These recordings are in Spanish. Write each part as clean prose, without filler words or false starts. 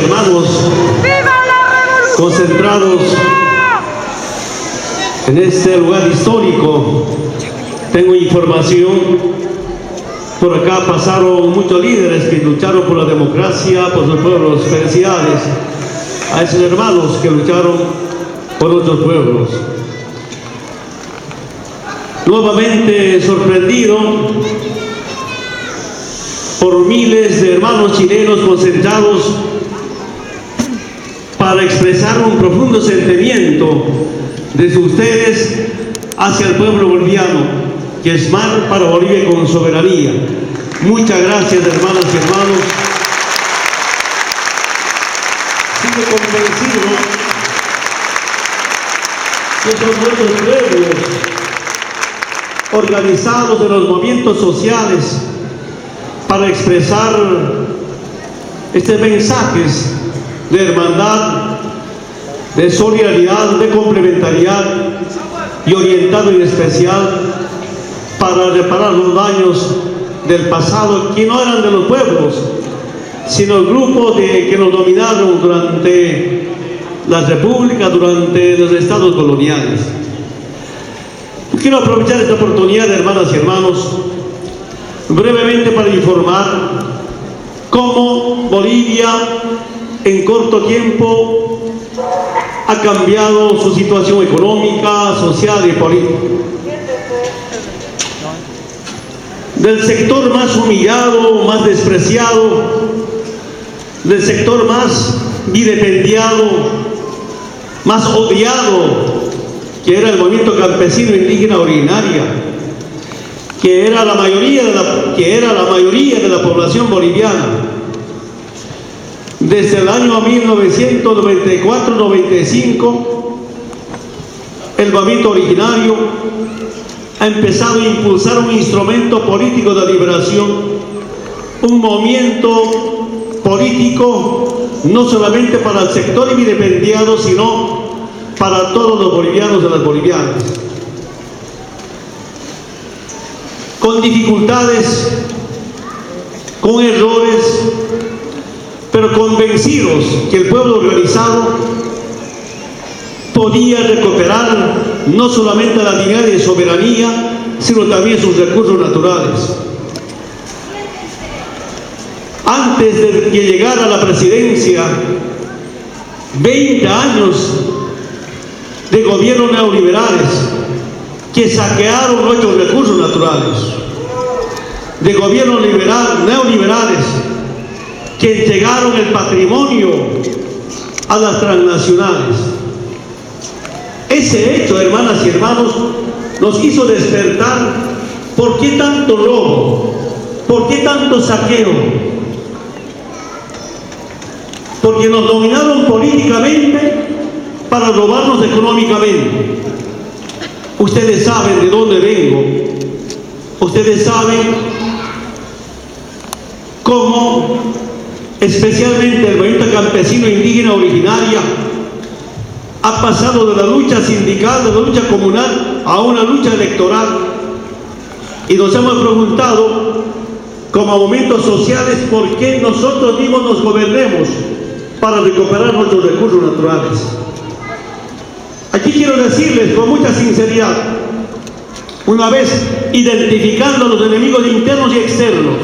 hermanos concentrados en este lugar histórico, tengo información. Por acá pasaron muchos líderes que lucharon por la democracia, por sus pueblos. Felicidades a esos hermanos que lucharon por nuestros pueblos. Nuevamente sorprendido por miles de hermanos chilenos concentrados para expresar un profundo sentimiento desde ustedes hacia el pueblo boliviano, que es mar para Bolivia con soberanía. Muchas gracias, hermanas y hermanos. Sigo convencido que son nuestros pueblos organizados en los movimientos sociales para expresar estos mensajes de hermandad, de solidaridad, de complementariedad y orientado en especial para reparar los daños del pasado que no eran de los pueblos, sino el grupo que nos dominaron durante las repúblicas, durante los estados coloniales. Quiero aprovechar esta oportunidad, hermanas y hermanos, brevemente para informar cómo Bolivia en corto tiempo ha cambiado su situación económica, social y política. Del sector más humillado, más despreciado, del sector más vilipendiado, más odiado, que era el movimiento campesino indígena originaria, que era la mayoría de la población boliviana. Desde el año 1994-95, el movimiento originario ha empezado a impulsar un instrumento político de liberación, un movimiento político no solamente para el sector vilipendiado, sino para todos los bolivianos y las bolivianas. Con dificultades, con errores, pero convencidos que el pueblo organizado podía recuperar no solamente la dignidad y soberanía, sino también sus recursos naturales. Antes de que llegara a la presidencia, 20 años de gobiernos neoliberales que saquearon nuestros recursos naturales, de gobiernos neoliberales que entregaron el patrimonio a las transnacionales. Ese hecho, hermanas y hermanos, nos hizo despertar. ¿Por qué tanto robo? ¿Por qué tanto saqueo? Porque nos dominaron políticamente para robarnos económicamente. Ustedes saben de dónde vengo. Ustedes saben cómo especialmente el movimiento campesino indígena originaria ha pasado de la lucha sindical, de la lucha comunal, a una lucha electoral. Y nos hemos preguntado, como movimientos sociales, por qué nosotros mismos nos gobernemos para recuperar nuestros recursos naturales. Aquí quiero decirles con mucha sinceridad, una vez identificando a los enemigos internos y externos,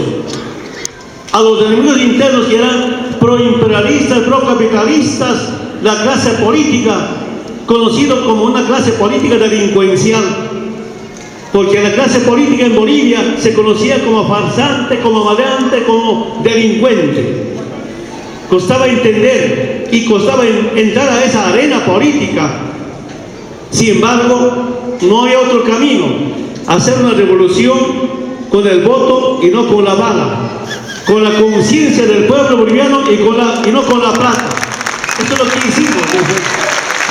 a los enemigos internos que eran proimperialistas, procapitalistas, la clase política, conocido como una clase política delincuencial, porque la clase política en Bolivia se conocía como farsante, como maleante, como delincuente. Costaba entender y costaba entrar a esa arena política. Sin embargo, no hay otro camino: hacer una revolución con el voto y no con la bala, con la conciencia del pueblo boliviano y no con la plata. Esto es lo que hicimos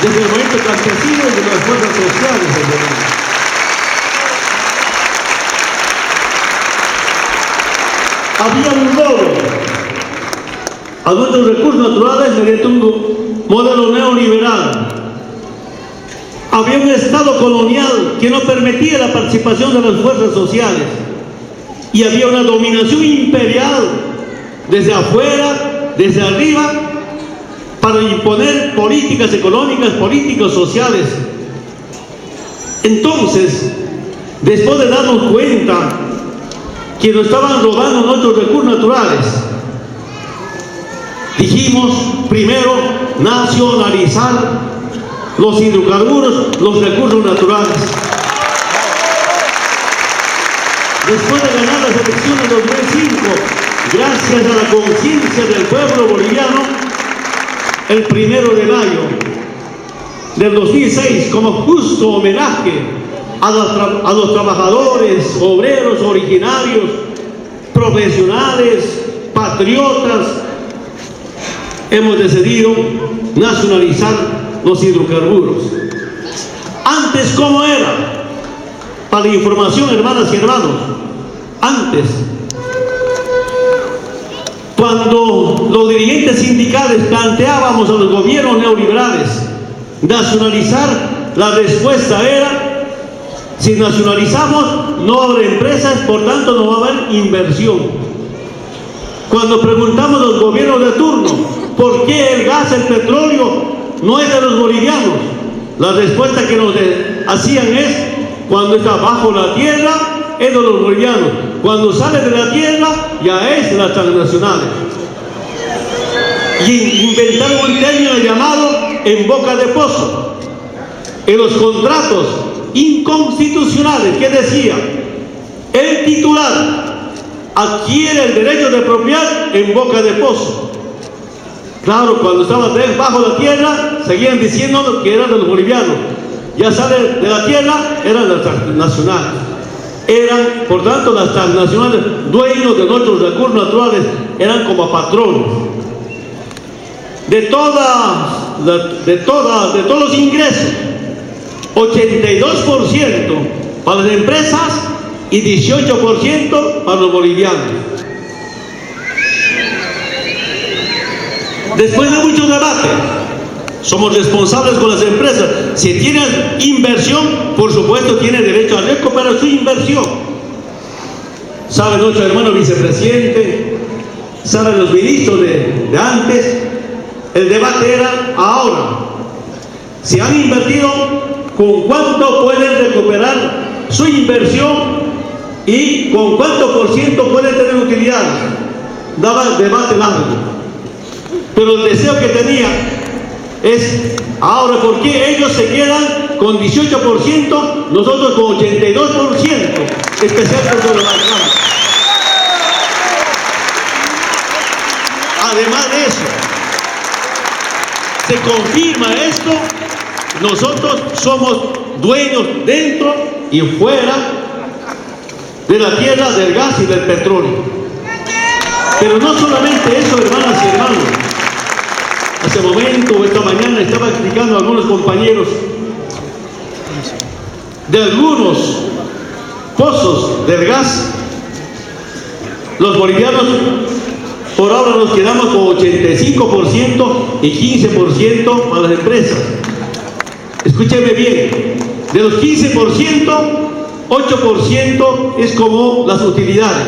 desde el movimiento campesino y de las fuerzas sociales del Bolivia. Había un robo a nuestros recursos naturales mediante un modelo neoliberal. Había un Estado colonial que no permitía la participación de las fuerzas sociales. Y había una dominación imperial desde afuera, desde arriba, para imponer políticas económicas, políticas sociales. Entonces, después de darnos cuenta que nos estaban robando nuestros recursos naturales, dijimos primero nacionalizar los hidrocarburos, los recursos naturales. Después de ganar las elecciones de 2005, gracias a la conciencia del pueblo boliviano, el 1 de mayo del 2006, como justo homenaje a los trabajadores, obreros, originarios, profesionales, patriotas, hemos decidido nacionalizar los hidrocarburos. Antes, ¿cómo era? Para la información, hermanas y hermanos, antes, cuando los dirigentes sindicales planteábamos a los gobiernos neoliberales nacionalizar, la respuesta era: si nacionalizamos no habrá empresas, por tanto no va a haber inversión. Cuando preguntamos a los gobiernos de turno por qué el gas, el petróleo no es de los bolivianos, la respuesta que nos hacían es: cuando está bajo la tierra es de los bolivianos, cuando sale de la tierra ya es de las transnacionales. Y inventaron un término llamado en boca de pozo. En los contratos inconstitucionales, que decía: el titular adquiere el derecho de propiedad en boca de pozo. Claro, cuando estaba bajo la tierra seguían diciendo que eran de los bolivianos, ya sale de la tierra, eran las transnacionales. Eran, por tanto, las transnacionales dueños de nuestros recursos naturales, eran como patronos. De todos los ingresos, 82% para las empresas y 18% para los bolivianos. Después de mucho debate, somos responsables con las empresas. Si tienen inversión, por supuesto tienen derecho a recuperar su inversión. Sabe nuestro hermano vicepresidente, saben los ministros de antes, el debate era ahora. Si han invertido, ¿con cuánto pueden recuperar su inversión y con cuánto por ciento pueden tener utilidades? Daba el debate largo. Pero el deseo que tenía es: ahora, ¿por qué ellos se quedan con 18%, nosotros con 82%, especialmente sobre la Cámara? Además de eso, se confirma esto: nosotros somos dueños dentro y fuera de la tierra, del gas y del petróleo. Pero no solamente eso, hermanas y hermanos. Hace momento, esta mañana, estaba explicando a algunos compañeros de algunos pozos del gas. Los bolivianos por ahora nos quedamos con 85% y 15% para las empresas. Escúcheme bien, de los 15%, 8% es como las utilidades.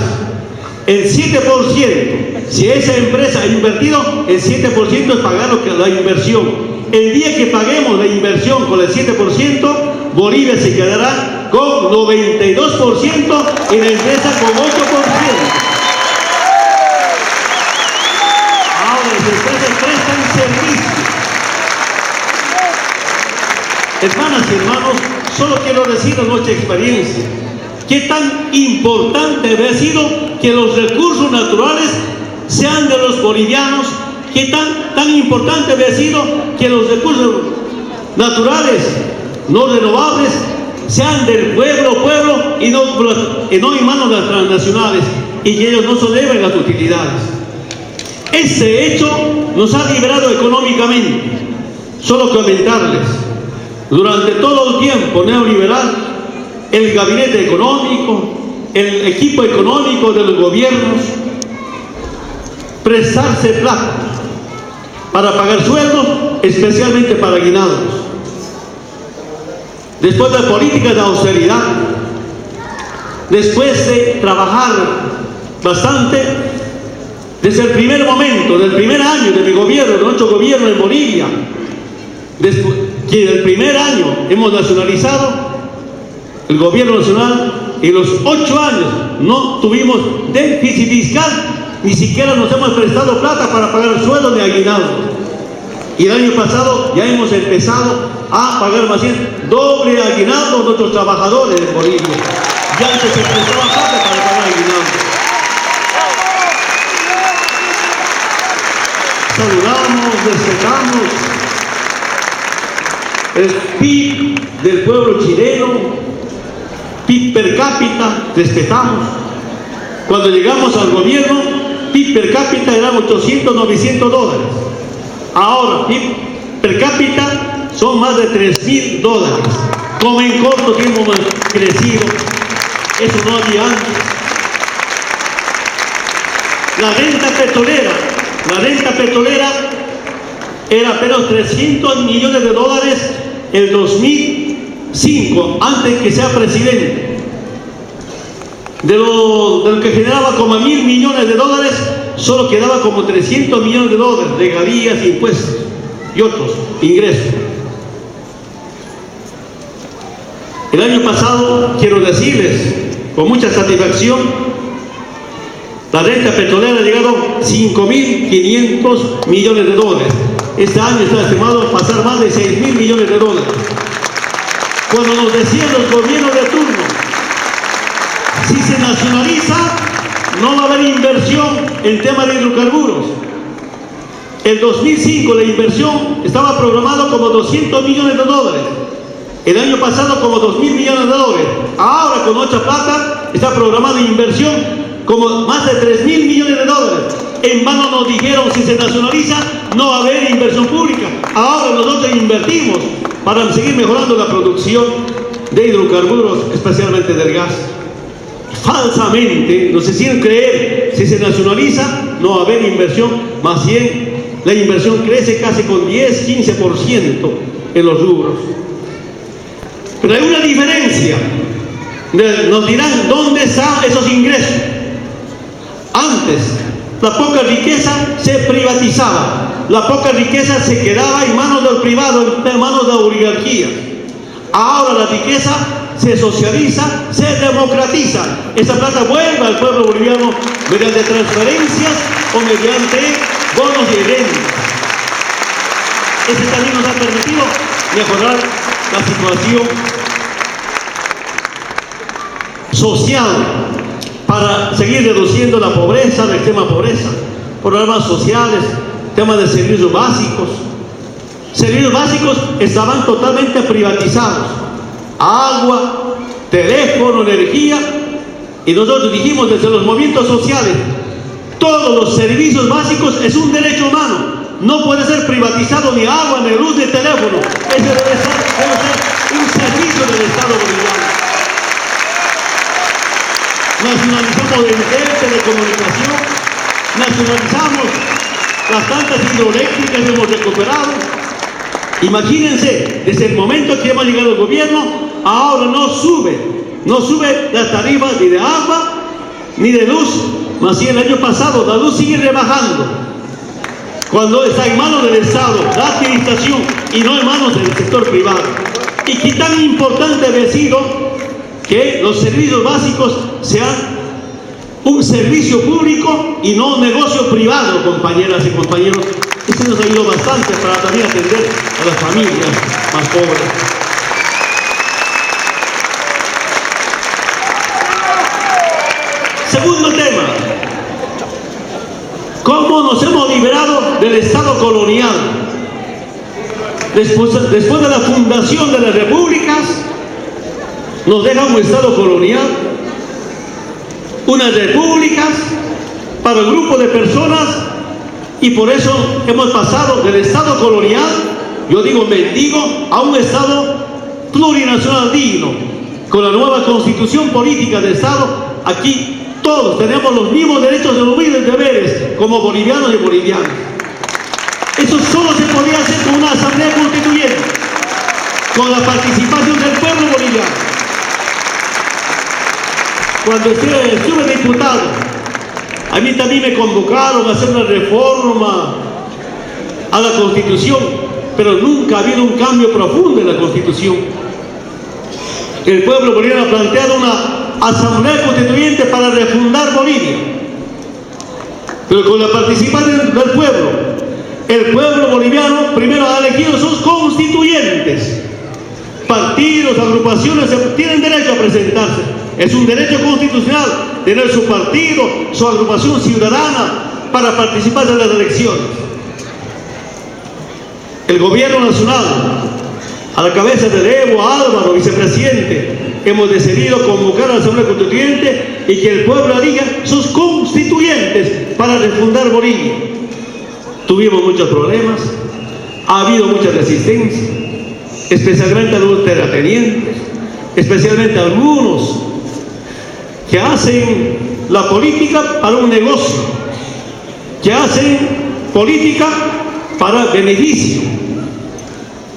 El 7%, si esa empresa ha invertido, el 7% es pagar la inversión. El día que paguemos la inversión con el 7%, Bolivia se quedará con 92% y la empresa con 8%. Ahora las empresas prestan servicio. Hermanas y hermanos, solo quiero decir a nuestra experiencia qué tan importante ha sido que los recursos naturales sean de los bolivianos, qué tan importante ha sido que los recursos naturales no renovables sean del pueblo y no en manos de las transnacionales, y que ellos no se deben las utilidades. Ese hecho nos ha liberado económicamente. Solo comentarles: durante todo el tiempo neoliberal, el gabinete económico, el equipo económico de los gobiernos, prestarse plata para pagar sueldos, especialmente para aguinaldos. Después de políticas de austeridad, después de trabajar bastante, desde el primer momento, del primer año de mi gobierno, acuerdo de nuestro gobierno en Bolivia, después, que el primer año hemos nacionalizado el gobierno nacional, y los 8 años no tuvimos déficit fiscal, ni siquiera nos hemos prestado plata para pagar el sueldo de aguinaldo. Y el año pasado ya hemos empezado a pagar más bien doble aguinaldo a nuestros trabajadores en Bolivia. Ya antes se prestaba plata para pagar aguinaldo. Saludamos, respetamos el PIB del pueblo chileno, PIB per cápita, respetamos. Cuando llegamos al gobierno, PIB per cápita eran 800, 900 dólares. Ahora, PIB per cápita son más de 3.000 dólares. Como en corto tiempo hemos crecido. Eso no había antes. La renta petrolera era apenas 300 millones de dólares en 2005, antes que sea presidente. De lo que generaba como 1.000 millones de dólares, solo quedaba como 300 millones de dólares, regalías, impuestos y otros ingresos. El año pasado, quiero decirles con mucha satisfacción, la renta petrolera ha llegado a 5.500 millones de dólares. Este año está estimado a pasar más de 6.000 millones de dólares. Cuando nos decían los gobiernos de turno, si se nacionaliza, no va a haber inversión en tema de hidrocarburos. En 2005 la inversión estaba programada como 200 millones de dólares. El año pasado como 2.000 millones de dólares. Ahora con nuestra plata está programada inversión como más de 3.000 millones de dólares. En vano nos dijeron, si se nacionaliza no va a haber inversión pública. Ahora nosotros invertimos para seguir mejorando la producción de hidrocarburos, especialmente del gas. Falsamente nos hicieron creer, si se nacionaliza no va a haber inversión, más bien la inversión crece casi con 10-15% en los rubros. Pero hay una diferencia. Nos dirán dónde están esos ingresos. Antes, la poca riqueza se privatizaba, la poca riqueza se quedaba en manos del privado, en manos de la oligarquía. Ahora la riqueza se socializa, se democratiza. Esa plata vuelve al pueblo boliviano mediante transferencias o mediante bonos y rentas. Ese también nos ha permitido mejorar la situación social para seguir reduciendo la pobreza, la extrema pobreza, programas sociales, temas de servicios básicos. Servicios básicos estaban totalmente privatizados. Agua, teléfono, energía. Y nosotros dijimos desde los movimientos sociales, todos los servicios básicos es un derecho humano. No puede ser privatizado ni agua, ni luz, ni teléfono. Ese debe ser un servicio del Estado boliviano. Nacionalizamos el ente de comunicación, nacionalizamos las plantas hidroeléctricas que hemos recuperado. Imagínense, desde el momento que hemos llegado al gobierno, ahora no sube la tarifa ni de agua ni de luz. Más bien el año pasado la luz sigue rebajando, cuando está en manos del Estado, la administración, y no en manos del sector privado. Y qué tan importante ha sido que los servicios básicos sean un servicio público y no un negocio privado, compañeras y compañeros. Eso nos ha ayudado bastante para también atender a las familias más pobres. Segundo tema, ¿cómo nos hemos liberado del Estado colonial? Después de la fundación de las repúblicas, nos deja un Estado colonial, unas repúblicas para el grupo de personas, y por eso hemos pasado del Estado colonial, yo digo mendigo, a un Estado plurinacional digno. Con la nueva constitución política del Estado, aquí todos tenemos los mismos derechos y los mismos deberes como bolivianos y bolivianas. Eso solo se podía hacer con una asamblea constituyente, con la participación del pueblo boliviano. Cuando estuve diputado, a mí también me convocaron a hacer una reforma a la Constitución, pero nunca ha habido un cambio profundo en la Constitución. El pueblo boliviano ha planteado una asamblea constituyente para refundar Bolivia, pero con la participación del pueblo. El pueblo boliviano primero ha elegido sus constituyentes. Partidos, agrupaciones tienen derecho a presentarse. Es un derecho constitucional tener su partido, su agrupación ciudadana para participar en las elecciones. El gobierno nacional, a la cabeza de Evo Álvaro, vicepresidente, hemos decidido convocar a la Asamblea Constituyente y que el pueblo elija sus constituyentes para refundar Bolivia. Tuvimos muchos problemas, ha habido mucha resistencia, especialmente algunos terratenientes, especialmente algunos que hacen la política para un negocio, que hacen política para beneficio.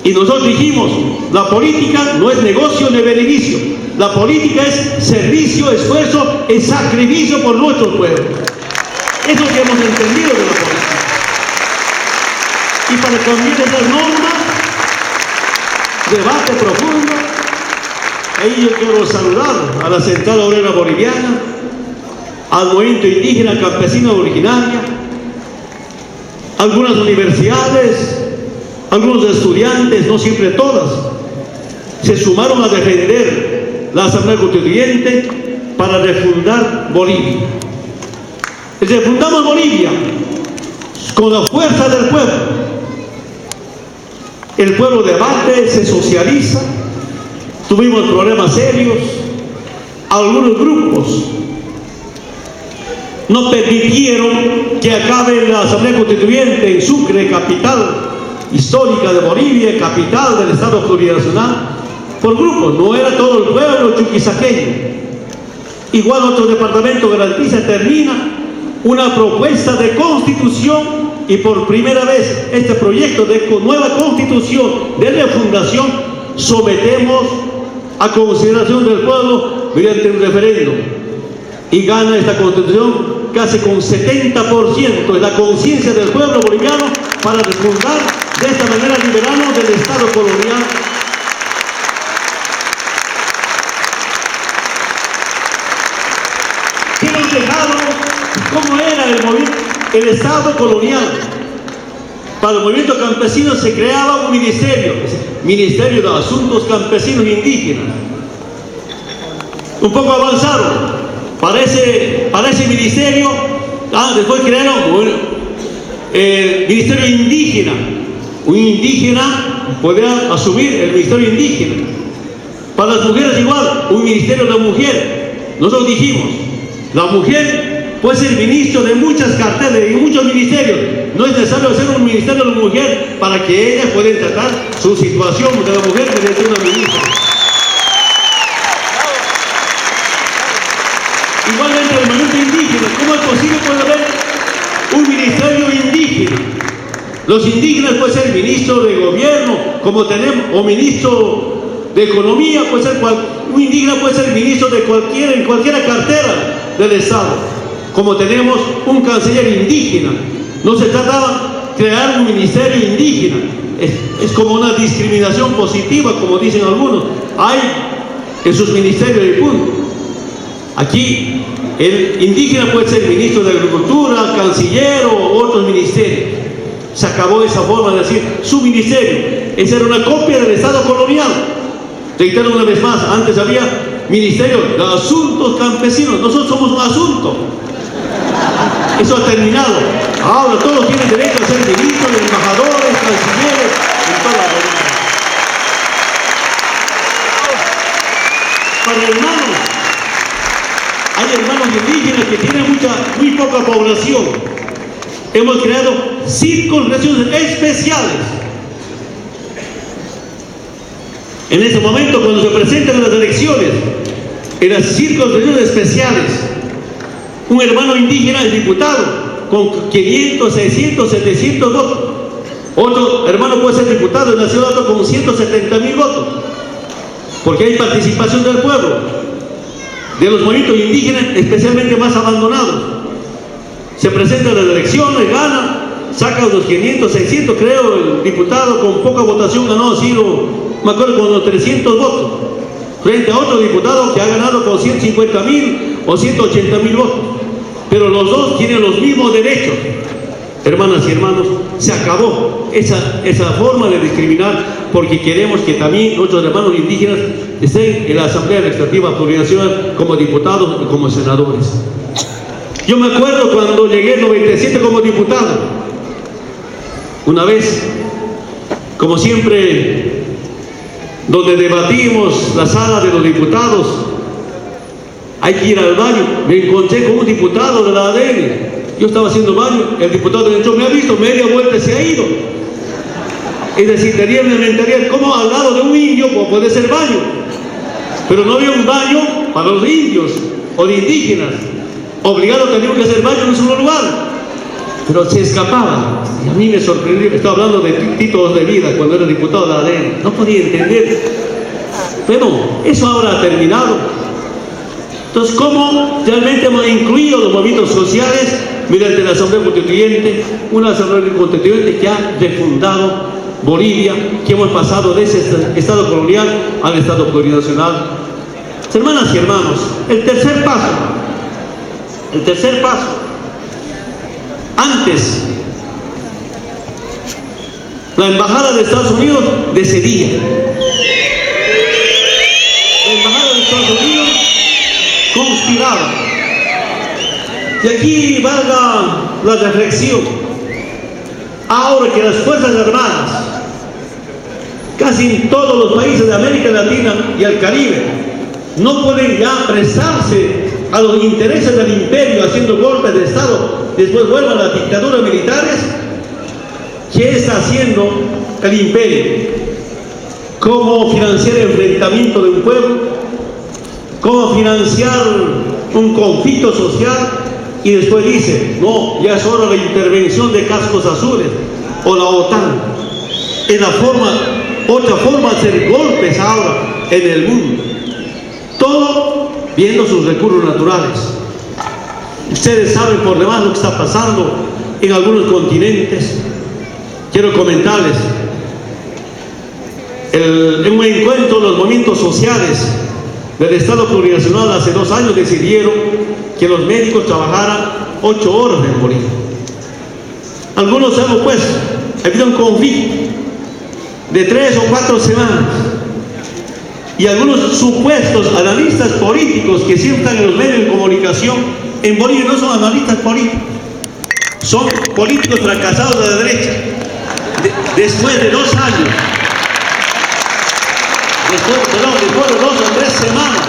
Y nosotros dijimos, la política no es negocio ni beneficio, la política es servicio, esfuerzo, es sacrificio por nuestro pueblo. Eso es lo que hemos entendido de la política. Y para cambiar esas normas, debate profundo, ahí yo quiero saludar a la Central Obrera Boliviana, al movimiento indígena campesino originaria, algunas universidades, algunos estudiantes, no siempre todas, se sumaron a defender la Asamblea Constituyente para refundar Bolivia. Refundamos Bolivia con la fuerza del pueblo. El pueblo debate, se socializa, tuvimos problemas serios, algunos grupos no permitieron que acabe la Asamblea Constituyente en Sucre, capital histórica de Bolivia, capital del Estado plurinacional, por grupos, no era todo el pueblo chuquisaqueño. Igual otro departamento garantiza, termina una propuesta de constitución y por primera vez este proyecto de nueva constitución de refundación sometemos a consideración del pueblo mediante un referéndum y gana esta constitución casi con 70% de la conciencia del pueblo boliviano para refundar de esta manera liberarnos del Estado colonial. ¿Qué nos dejaron? ¿Cómo era el Estado colonial? Para el movimiento campesino se creaba un ministerio, Ministerio de Asuntos Campesinos e Indígenas. Un poco avanzaron. Para ese ministerio, después crearon el Ministerio Indígena. Un indígena podía asumir el Ministerio Indígena. Para las mujeres igual, un Ministerio de Mujer. Nosotros dijimos, la mujer puede ser ministro de muchas carteras y muchos ministerios. No es necesario hacer un ministerio de la mujer para que ella pueda tratar su situación de la mujer mediante una ministra. Igualmente el movimiento indígena, ¿cómo es posible que pueda haber un ministerio indígena? Los indígenas pueden ser ministro de gobierno, como tenemos, o ministro de economía, puede ser un indígena puede ser ministro de en cualquier cartera del Estado, como tenemos un canciller indígena. No se trataba de crear un ministerio indígena, es como una discriminación positiva, como dicen algunos, hay en sus ministerios y punto. Aquí el indígena puede ser ministro de Agricultura, canciller o otros ministerios. Se acabó esa forma de decir su ministerio. Esa era una copia del Estado colonial. Reitero una vez más, antes había Ministerio de Asuntos Campesinos. Nosotros somos un asunto. Eso ha terminado. Ahora todos tienen derecho a ser ministros, embajadores, cancilleres, en toda la Bolivia. Para hermanos, hay hermanos indígenas que tienen muy poca población. Hemos creado circunscripciones especiales. En ese momento, cuando se presentan las elecciones, en las circunscripciones especiales, un hermano indígena es diputado con 500, 600, 700 votos. Otro hermano puede ser diputado en la ciudad con 170.000 votos, porque hay participación del pueblo, de los movimientos indígenas, especialmente más abandonados. Se presentan las elecciones, gana, saca unos 500, 600, creo, el diputado con poca votación ganó así, me acuerdo, con los 300 votos, frente a otro diputado que ha ganado con 150.000 o 180.000 votos. Pero los dos tienen los mismos derechos. Hermanas y hermanos, se acabó esa forma de discriminar, porque queremos que también nuestros hermanos indígenas estén en la Asamblea Legislativa Plurinacional como diputados y como senadores. Yo me acuerdo cuando llegué en 97 como diputado, una vez, como siempre, donde debatimos la sala de los diputados, hay que ir al baño, me encontré con un diputado de la ADN. Yo estaba haciendo baño, el diputado de hecho me ha visto, media vuelta se ha ido. Es decir, tenía una mentalidad, ¿cómo al lado de un indio puede ser baño? Pero no había un baño para los indios o de indígenas. Obligado teníamos que hacer baño en un solo lugar. Pero se escapaba. Y a mí me sorprendió, estaba hablando de títulos de vida cuando era diputado de la ADN. No podía entender. Pero eso ahora ha terminado. Entonces, ¿cómo realmente hemos incluido los movimientos sociales mediante la Asamblea Constituyente? Una Asamblea Constituyente que ha refundado Bolivia, que hemos pasado de ese Estado colonial al Estado plurinacional. Hermanas y hermanos, el tercer paso, antes, la Embajada de Estados Unidos decidía. La Embajada de Estados Unidos conspiraba. Y aquí valga la reflexión. Ahora que las Fuerzas Armadas, casi en todos los países de América Latina y el Caribe, no pueden ya prestarse a los intereses del imperio haciendo golpes de Estado, después vuelvan a las dictaduras militares, ¿qué está haciendo el imperio? ¿Cómo financiar el enfrentamiento de un pueblo? ¿Cómo financiar un conflicto social? Y después dice, no, ya es hora de la intervención de cascos azules o la OTAN. Es otra forma de hacer golpes ahora en el mundo. Todo viendo sus recursos naturales. Ustedes saben por demás lo que está pasando en algunos continentes. Quiero comentarles, en un encuentro de los movimientos sociales del Estado plurinacional hace 2 años decidieron que los médicos trabajaran 8 horas en Bolivia. Algunos se han opuesto, ha habido un conflicto de 3 o 4 semanas. Y algunos supuestos analistas políticos que siempre están en los medios de comunicación en Bolivia no son analistas políticos, son políticos fracasados de la derecha. Después de 2 años, después de 2 o 3 semanas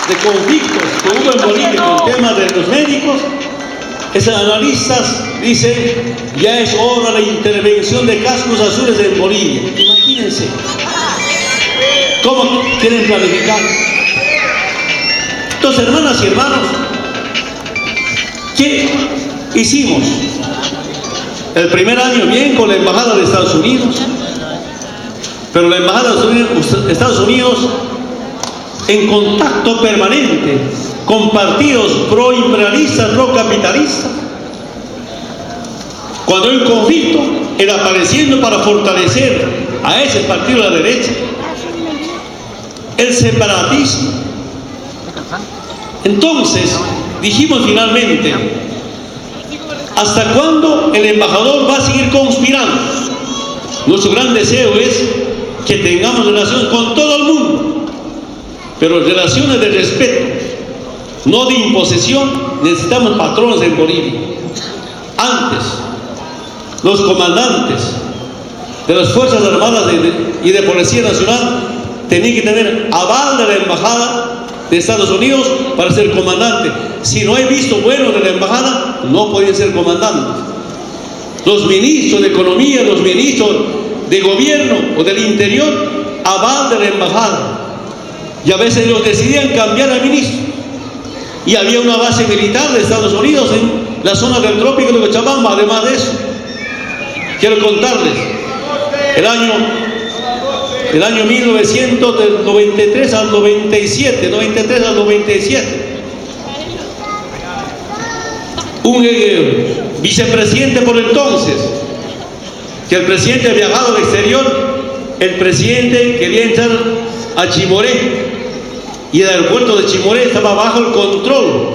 de conflictos que hubo en Bolivia con el tema de los médicos, esos analistas dicen, ya es hora de la intervención de cascos azules en Bolivia. Imagínense. ¿Cómo quieren planificar? Entonces, hermanas y hermanos, ¿qué hicimos? El primer año bien con la Embajada de Estados Unidos, pero la Embajada de Estados Unidos en contacto permanente con partidos pro-imperialistas, pro-capitalistas. Cuando hay un conflicto, era apareciendo para fortalecer a ese partido de la derecha. El separatismo. Entonces dijimos finalmente, ¿hasta cuándo el embajador va a seguir conspirando? Nuestro gran deseo es que tengamos relaciones con todo el mundo, pero relaciones de respeto, no de imposición. Necesitamos patrones en Bolivia. Antes, los comandantes de las Fuerzas Armadas y de Policía Nacional tenían que tener aval de la Embajada de Estados Unidos para ser comandante. Si no hay visto bueno de la Embajada, no podían ser comandantes. Los ministros de Economía, los ministros de Gobierno o del Interior, aval de la Embajada. Y a veces ellos decidían cambiar al ministro. Y había una base militar de Estados Unidos en la zona del trópico de Cochabamba. Además de eso, quiero contarles, el año 1993 al 97, un vicepresidente por entonces, que el presidente ha viajado al exterior, el presidente quería entrar a Chimoré y el aeropuerto de Chimoré estaba bajo el control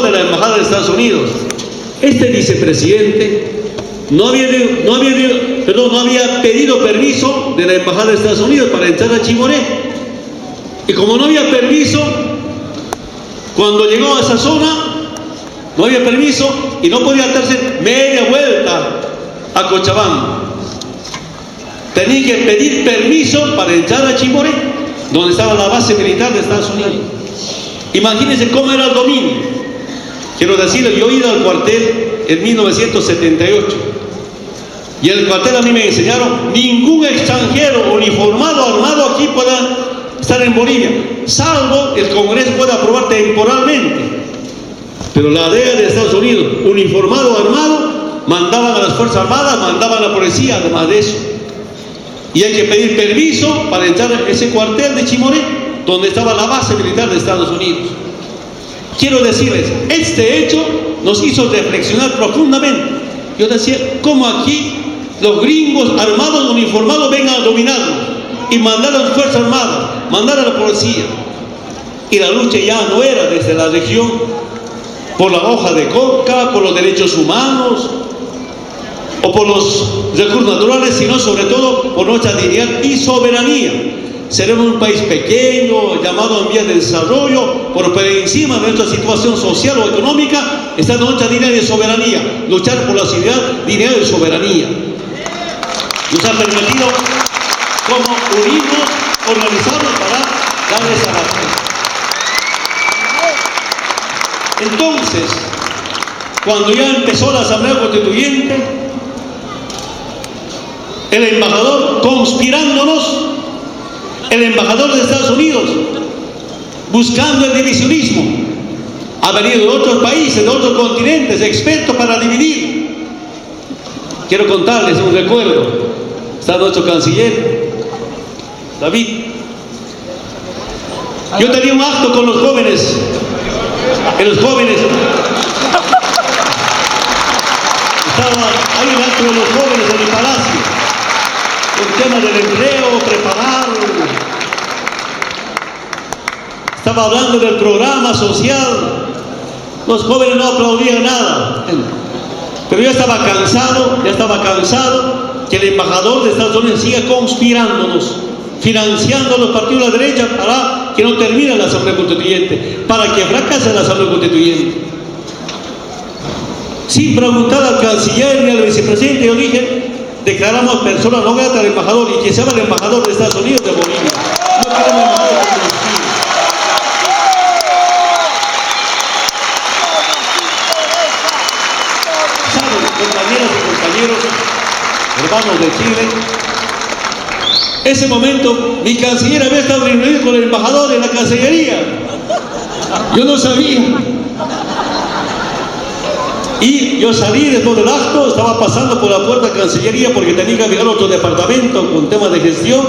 de la embajada de Estados Unidos. Este vicepresidente no había pedido permiso de la embajada de Estados Unidos para entrar a Chimoré, y como no había permiso, cuando llegó a esa zona no había permiso y no podía darse media vuelta a Cochabamba. Tenía que pedir permiso para entrar a Chimoré, donde estaba la base militar de Estados Unidos. Imagínense cómo era el dominio. Quiero decirles, yo he ido al cuartel en 1978 y en el cuartel a mí me enseñaron: ningún extranjero uniformado, armado aquí pueda estar en Bolivia, salvo el Congreso pueda aprobar temporalmente. Pero la DEA de Estados Unidos, uniformado, armado, mandaban a las Fuerzas Armadas, mandaban a la policía, además de eso. Y hay que pedir permiso para entrar a ese cuartel de Chimoré, donde estaba la base militar de Estados Unidos. Quiero decirles, este hecho nos hizo reflexionar profundamente. Yo decía, ¿cómo aquí los gringos armados, uniformados, vengan a dominarnos y mandar a las Fuerzas Armadas, mandar a la policía? Y la lucha ya no era desde la región por la hoja de coca, por los derechos humanos o por los recursos naturales, sino sobre todo por nuestra dignidad y soberanía. Seremos un país pequeño, llamado en vías de desarrollo, pero por encima de nuestra situación social o económica está nuestra dignidad y soberanía. Luchar por la dignidad y soberanía nos ha permitido como unirnos, organizarnos para dar esa batalla. Entonces, cuando ya empezó la Asamblea Constituyente, el embajador conspirándonos, el embajador de Estados Unidos buscando el divisionismo, ha venido de otros países, de otros continentes, expertos para dividir. Quiero contarles un recuerdo. Está nuestro canciller David. Yo tenía un acto con los jóvenes. Estaban ahí un acto de los jóvenes en el palacio, el tema del empleo, preparar. Estaba hablando del programa social. Los jóvenes no aplaudían nada, pero yo estaba cansado que el embajador de Estados Unidos siga conspirándonos, financiando a los partidos de la derecha para que no termine la Asamblea Constituyente, para que fracase la Asamblea Constituyente. Sin preguntar al canciller ni al vicepresidente, yo dije: declaramos persona no grata al embajador, y que sea el embajador de Estados Unidos de Bolivia. No queremos embajador de Bolivia. ¿Saben, compañeras y compañeros, hermanos de Chile? Ese momento mi canciller había estado reunido con el embajador en la Cancillería. Yo no sabía. Y yo salí después del acto, estaba pasando por la puerta de Cancillería porque tenía que llegar a otro departamento con temas de gestión,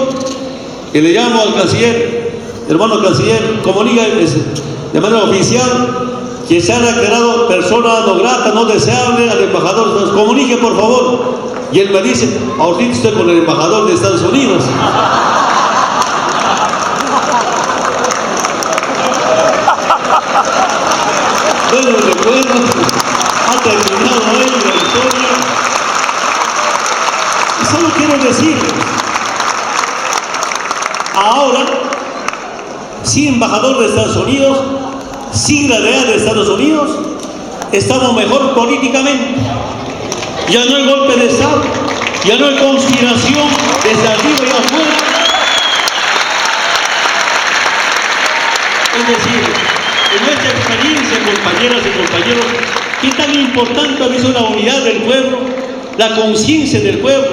y le llamo al canciller: hermano canciller, comunica de manera oficial que se ha declarado persona no grata, no deseable al embajador. Entonces, comunique por favor. Y él me dice: ahorita estoy con el embajador de Estados Unidos. Bueno, recuerdo, ha terminado ahí la historia. Y solo quiero decirles, ahora, sin embajador de Estados Unidos, sin la DEA de Estados Unidos, estamos mejor políticamente. Ya no hay golpe de Estado, ya no hay conspiración desde arriba y afuera. Es decir, en nuestra experiencia, compañeras y compañeros, qué tan importante ha sido la unidad del pueblo, la conciencia del pueblo.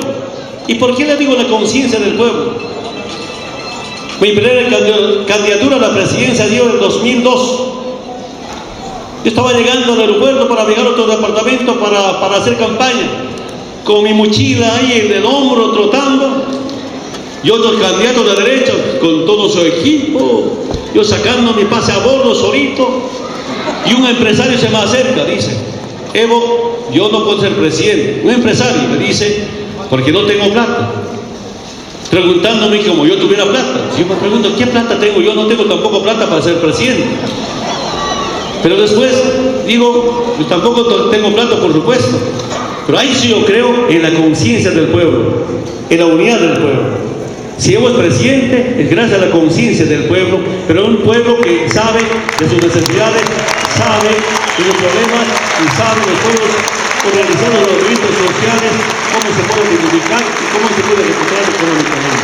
¿Y por qué le digo la conciencia del pueblo? Mi primera candidatura a la presidencia dio en el 2002. Yo estaba llegando al aeropuerto para viajar a otro departamento para hacer campaña, con mi mochila ahí en el hombro, trotando, y otros candidatos de derecha con todo su equipo, yo sacando mi pase a bordo solito, y un empresario se me acerca, dice: Evo, yo no puedo ser presidente. Un empresario me dice, porque no tengo plata. Preguntándome como yo tuviera plata. Si yo me pregunto, ¿qué plata tengo? Yo no tengo tampoco plata para ser presidente. Pero después digo, pues tampoco tengo plata, por supuesto. Pero ahí sí yo creo en la conciencia del pueblo, en la unidad del pueblo. Si hemos presidente, es gracias a la conciencia del pueblo, pero un pueblo que sabe de sus necesidades, sabe de los problemas y sabe de todos organizar los movimientos sociales, cómo se puede dignificar y cómo se puede recuperar económicamente.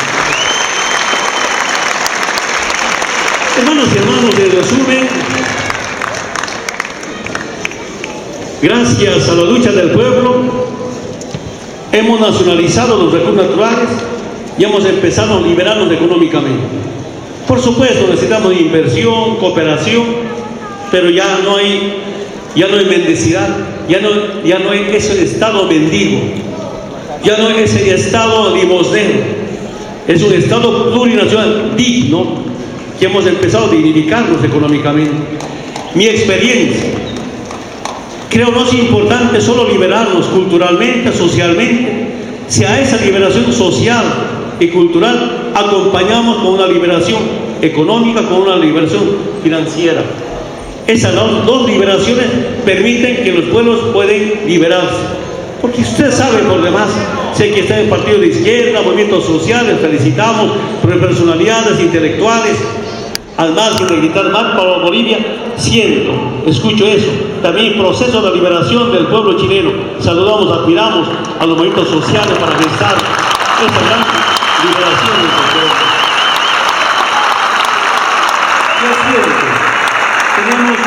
Hermanos y hermanos, en resumen, gracias a la lucha del pueblo, hemos nacionalizado los recursos naturales y hemos empezado a liberarnos económicamente. Por supuesto, necesitamos inversión, cooperación, pero ya no hay mendicidad, ya no hay ese estado mendigo, ya no hay ese estado limosnero. Es un estado plurinacional digno que hemos empezado a dignificarnos económicamente. Mi experiencia, creo no es importante solo liberarnos culturalmente, socialmente, si a esa liberación social y cultural acompañamos con una liberación económica, con una liberación financiera. Esas dos liberaciones permiten que los pueblos pueden liberarse. Porque usted sabe por demás, sé que está en partidos de izquierda, movimientos sociales, felicitamos por personalidades intelectuales, al margen de gritar mal para Bolivia, siento, escucho eso. También el proceso de liberación del pueblo chileno. Saludamos, admiramos a los movimientos sociales para gestar esta gran liberación del pueblo. Es cierto, tenemos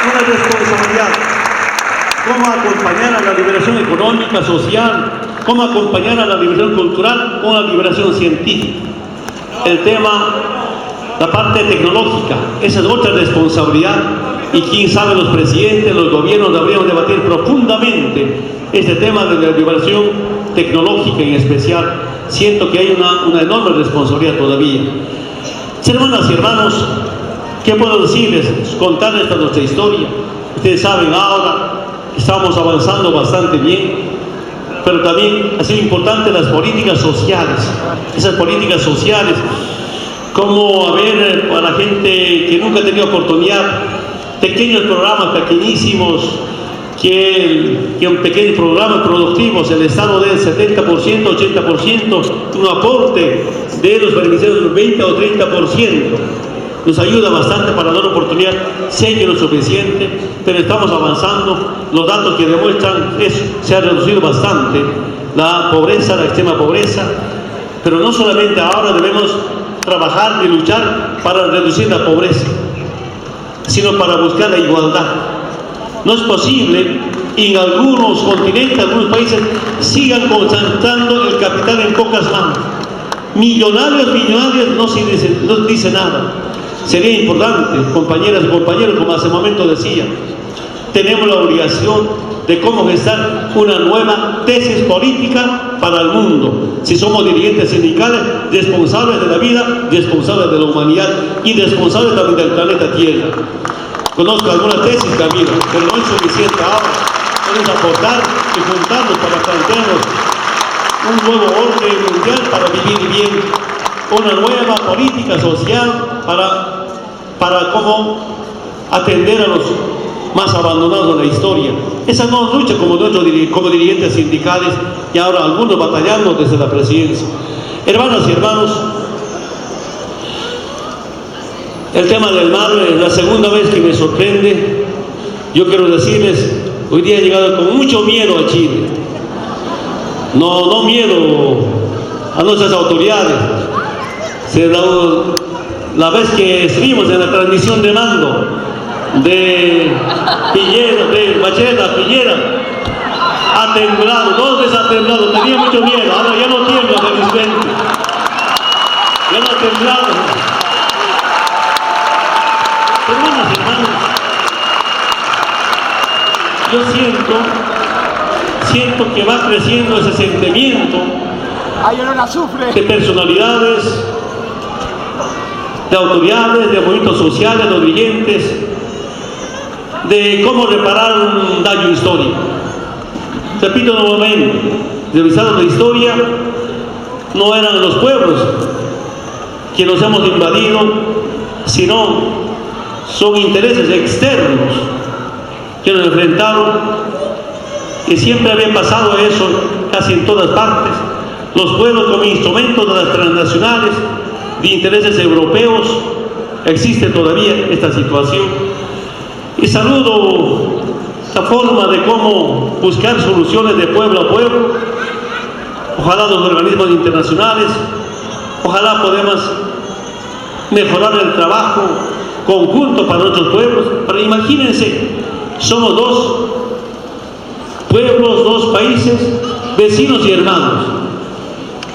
una responsabilidad. ¿Cómo acompañar a la liberación económica, social? ¿Cómo acompañar a la liberación cultural con la liberación científica? El tema, la parte tecnológica, esa es otra responsabilidad. Y quién sabe, los presidentes, los gobiernos deberían debatir profundamente este tema de la liberación tecnológica en especial. Siento que hay una enorme responsabilidad todavía. Hermanas y hermanos, ¿qué puedo decirles? Contarles esta nuestra historia. Ustedes saben, ahora estamos avanzando bastante bien, pero también ha sido importante las políticas sociales. Esas políticas sociales, como a ver, para la gente que nunca ha tenido oportunidad, pequeños programas, pequeñísimos, que un pequeño programa productivos, el Estado del 70%, 80%, un aporte de los beneficiarios del 20 o 30%. Nos ayuda bastante para dar oportunidad. Sé que no es suficiente, pero estamos avanzando. Los datos que demuestran eso, se ha reducido bastante la pobreza, la extrema pobreza, pero no solamente ahora debemos trabajar y luchar para reducir la pobreza, sino para buscar la igualdad. No es posible, en algunos continentes, algunos países, sigan concentrando el capital en pocas manos. Millonarios no dice nada. Sería importante, compañeras y compañeros, como hace un momento decía, tenemos la obligación de cómo gestar una nueva tesis política para el mundo. Si somos dirigentes sindicales, responsables de la vida, responsables de la humanidad y responsables también del planeta Tierra. Conozco alguna tesis también, pero no es suficiente ahora. Podemos aportar y juntarnos para plantearnos un nuevo orden mundial para vivir bien, una nueva política social para cómo atender a los más abandonados en la historia. Esa no es lucha como nosotros como dirigentes sindicales y ahora algunos batallando desde la presidencia. Hermanas y hermanos, el tema del mar es la segunda vez que me sorprende. Yo quiero decirles, hoy día he llegado con mucho miedo a Chile. No miedo a nuestras autoridades. La vez que estuvimos en la transmisión de mando de Piñera, de Bachelet a Piñera, ha temblado, 2 veces ha temblado, tenía mucho miedo, ahora ya no tiembla felizmente, ya no ha temblado. Hermanas y hermanos, yo siento que va creciendo ese sentimiento de personalidades, de autoridades, de movimientos sociales, de dirigentes, de cómo reparar un daño histórico. repito nuevamente, revisando la historia, no eran los pueblos que nos hemos invadido, sino son intereses externos que nos enfrentaron, y siempre había pasado eso casi en todas partes. Los pueblos como instrumentos de las transnacionales, de intereses europeos, existe todavía esta situación. Y saludo la forma de cómo buscar soluciones de pueblo a pueblo. Ojalá los organismos internacionales, ojalá podamos mejorar el trabajo conjunto para nuestros pueblos. Pero imagínense, somos dos pueblos, dos países, vecinos y hermanos.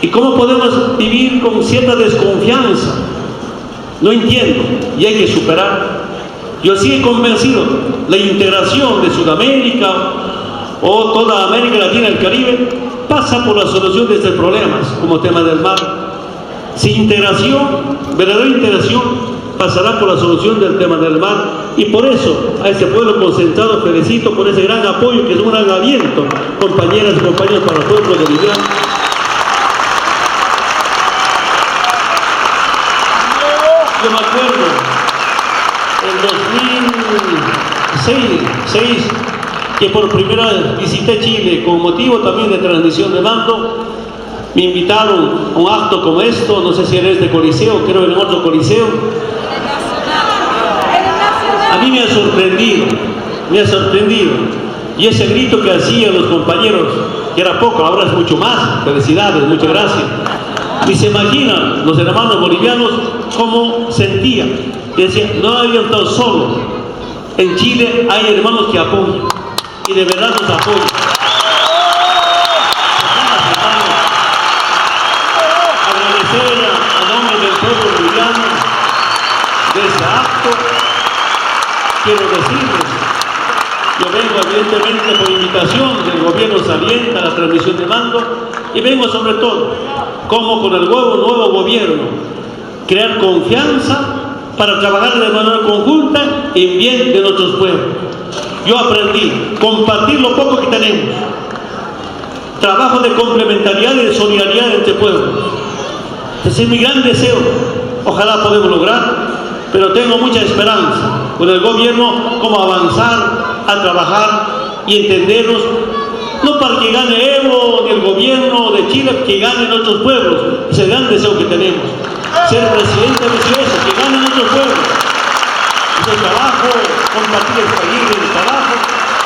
¿Y cómo podemos vivir con cierta desconfianza? No entiendo, y hay que superar. Yo sí he convencido, la integración de Sudamérica o toda América Latina y el Caribe pasa por la solución de estos problemas, como tema del mar. Sin integración, verdadera integración, pasará por la solución del tema del mar. Y por eso a este pueblo concentrado felicito por ese gran apoyo, que es un gran aliento, compañeras y compañeros, para el pueblo boliviano. Yo me acuerdo, en 2006, que por primera vez visité Chile con motivo también de transmisión de mando. Me invitaron a un acto como esto, no sé si era este Coliseo, creo en otro Coliseo. A mí me ha sorprendido. Y ese grito que hacían los compañeros, que era poco, ahora es mucho más. Felicidades, muchas gracias. Y se imaginan los hermanos bolivianos cómo sentían. Y decían, no habían estado solos. En Chile hay hermanos que apoyan, y de verdad nos apoyan. Agradecer a nombre del pueblo boliviano de este acto. Quiero decirles, yo vengo evidentemente por invitación del gobierno saliente a la transmisión de mando, y vengo sobre todo, como con el nuevo gobierno, crear confianza para trabajar de manera conjunta en bien de nuestros pueblos. Yo aprendí, compartir lo poco que tenemos, trabajo de complementariedad y de solidaridad entre pueblos. Ese es mi gran deseo, ojalá podamos lograr, pero tengo mucha esperanza con el gobierno, cómo avanzar a trabajar y entendernos, no para que gane Evo ni el gobierno de Chile, que gane nuestros pueblos. Es el gran deseo que tenemos. Ser presidente de eso, que gane nuestros pueblos. Es el trabajo, compartir el país, el trabajo.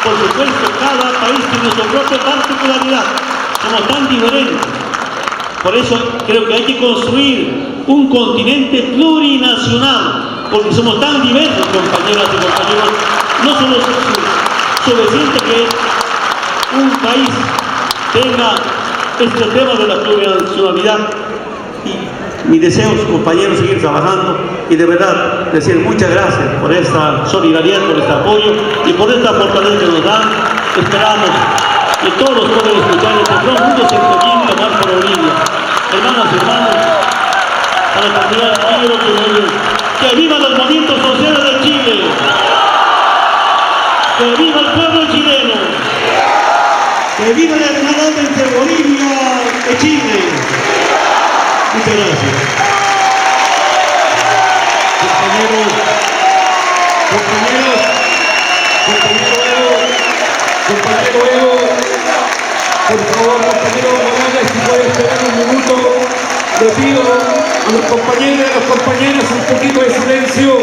Por supuesto, cada país tiene su propia particularidad. Somos tan diferentes. Por eso creo que hay que construir un continente plurinacional, porque somos tan diversos, compañeras y compañeros. No solo suficiente que un país tenga este tema de la plurinacionalidad. Y mi deseo, compañeros, seguir trabajando, y de verdad decir muchas gracias por esta solidaridad, por este apoyo y por esta fortaleza que nos dan. Esperamos que todos puedan escuchar este profundo sentimiento más por Bolivia. Hermanas y hermanos, para terminar, quiero que vivan los movimientos sociales de Chile, que viva el pueblo chileno, ¡Que viva la hermandad entre Bolivia y Chile! Muchas gracias. Compañero Evo, por favor, compañero Morales, si puede esperar un minuto, le pido a los compañeros y a las compañeras un poquito de silencio.